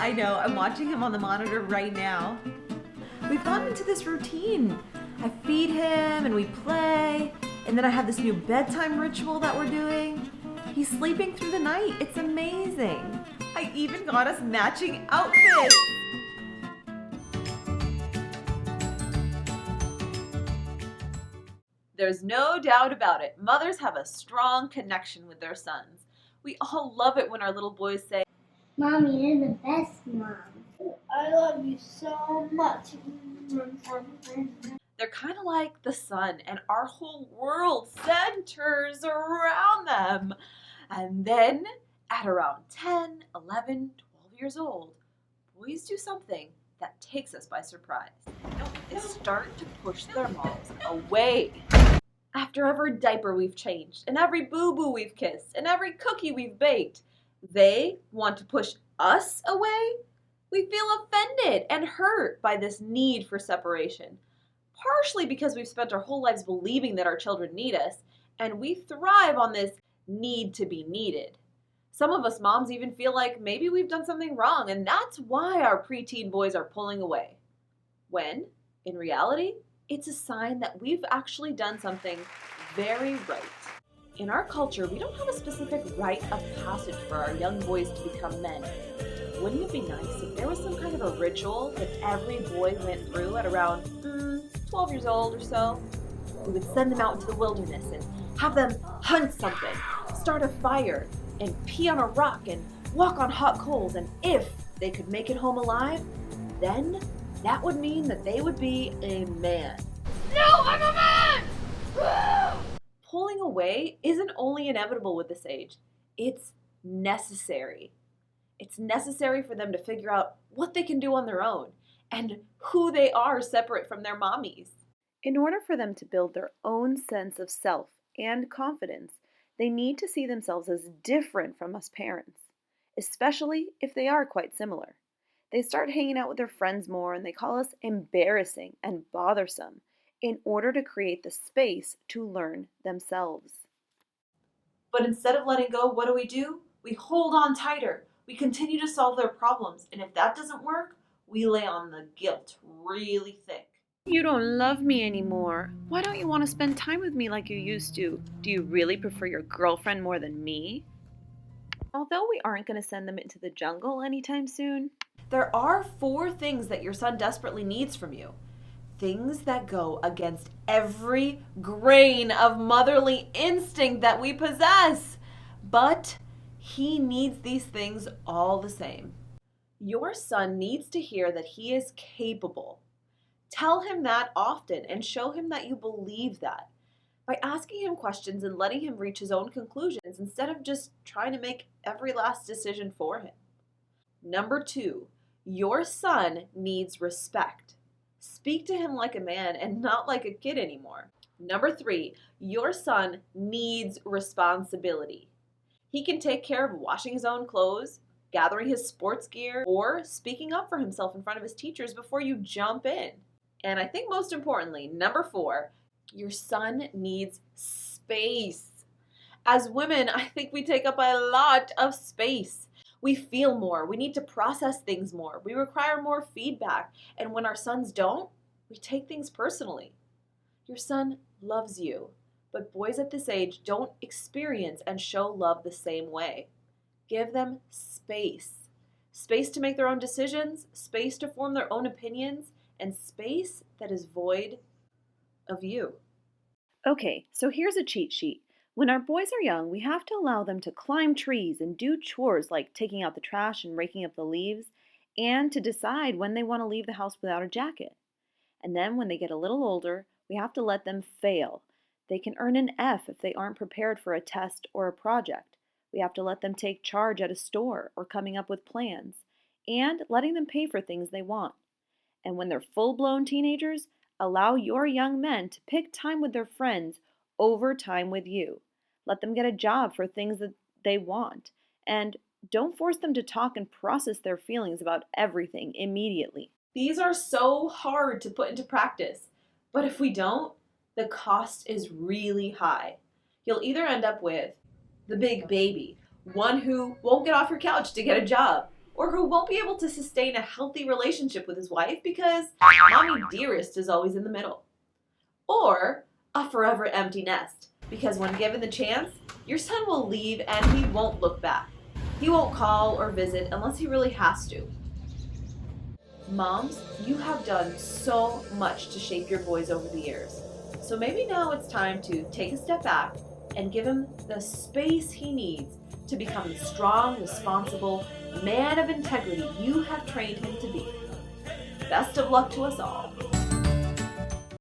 I know, I'm watching him on the monitor right now. We've gotten into this routine. I feed him and we play, and then I have this new bedtime ritual that we're doing. He's sleeping through the night. It's amazing. I even got us matching outfits. There's no doubt about it. Mothers have a strong connection with their sons. We all love it when our little boys say, Mommy, you're the best mom. I love you so much. they're kind of like the sun, and our whole world centers around them. And then at around 10, 11, 12 years old, boys do something that takes us by surprise. They start to push their moms away. After every diaper we've changed, and every boo-boo we've kissed, and every cookie we've baked, they want to push us away? We feel offended and hurt by this need for separation, partially because we've spent our whole lives believing that our children need us, and we thrive on this need to be needed. Some of us moms even feel like maybe we've done something wrong, and that's why our preteen boys are pulling away. When, in reality, it's a sign that we've actually done something very right. In our culture, we don't have a specific rite of passage for our young boys to become men. Wouldn't it be nice if there was some kind of a ritual that every boy went through at around 12 years old or so? We would send them out into the wilderness and have them hunt something, start a fire, and pee on a rock and walk on hot coals, and if they could make it home alive, then that would mean that they would be a man. No, I'm a man! Pulling away isn't only inevitable with this age, it's necessary. It's necessary for them to figure out what they can do on their own and who they are separate from their mommies. In order for them to build their own sense of self and confidence, they need to see themselves as different from us parents, especially if they are quite similar. They start hanging out with their friends more, and they call us embarrassing and bothersome in order to create the space to learn themselves. But instead of letting go, what do? We hold on tighter. We continue to solve their problems, and if that doesn't work, we lay on the guilt really thick. You don't love me anymore. Why don't you want to spend time with me like you used to? Do you really prefer your girlfriend more than me? Although we aren't going to send them into the jungle anytime soon, there are 4 things that your son desperately needs from you. Things that go against every grain of motherly instinct that we possess. But he needs these things all the same. Your son needs to hear that he is capable. Tell him that often and show him that you believe that by asking him questions and letting him reach his own conclusions instead of just trying to make every last decision for him. Number 2, your son needs respect. Speak to him like a man and not like a kid anymore. Number 3, your son needs responsibility. He can take care of washing his own clothes, gathering his sports gear, or speaking up for himself in front of his teachers before you jump in. And I think most importantly, number 4, your son needs space. As women, I think we take up a lot of space. We feel more. We need to process things more. We require more feedback. And when our sons don't, we take things personally. Your son loves you, but boys at this age don't experience and show love the same way. Give them space. Space to make their own decisions, space to form their own opinions, and space that is void of you. Okay, so here's a cheat sheet. When our boys are young, we have to allow them to climb trees and do chores like taking out the trash and raking up the leaves, and to decide when they want to leave the house without a jacket. And then when they get a little older, we have to let them fail. They can earn an F if they aren't prepared for a test or a project. We have to let them take charge at a store or coming up with plans, and letting them pay for things they want. And when they're full-blown teenagers, allow your young men to pick time with their friends over time with you. Let them get a job for things that they want. And don't force them to talk and process their feelings about everything immediately. These are so hard to put into practice. But if we don't, the cost is really high. You'll either end up with the big baby, one who won't get off your couch to get a job, or who won't be able to sustain a healthy relationship with his wife because mommy dearest is always in the middle. Or a forever empty nest, because when given the chance, your son will leave and he won't look back. He won't call or visit unless he really has to. Moms, you have done so much to shape your boys over the years. So maybe now it's time to take a step back and give him the space he needs to become the strong, responsible man of integrity you have trained him to be. Best of luck to us all.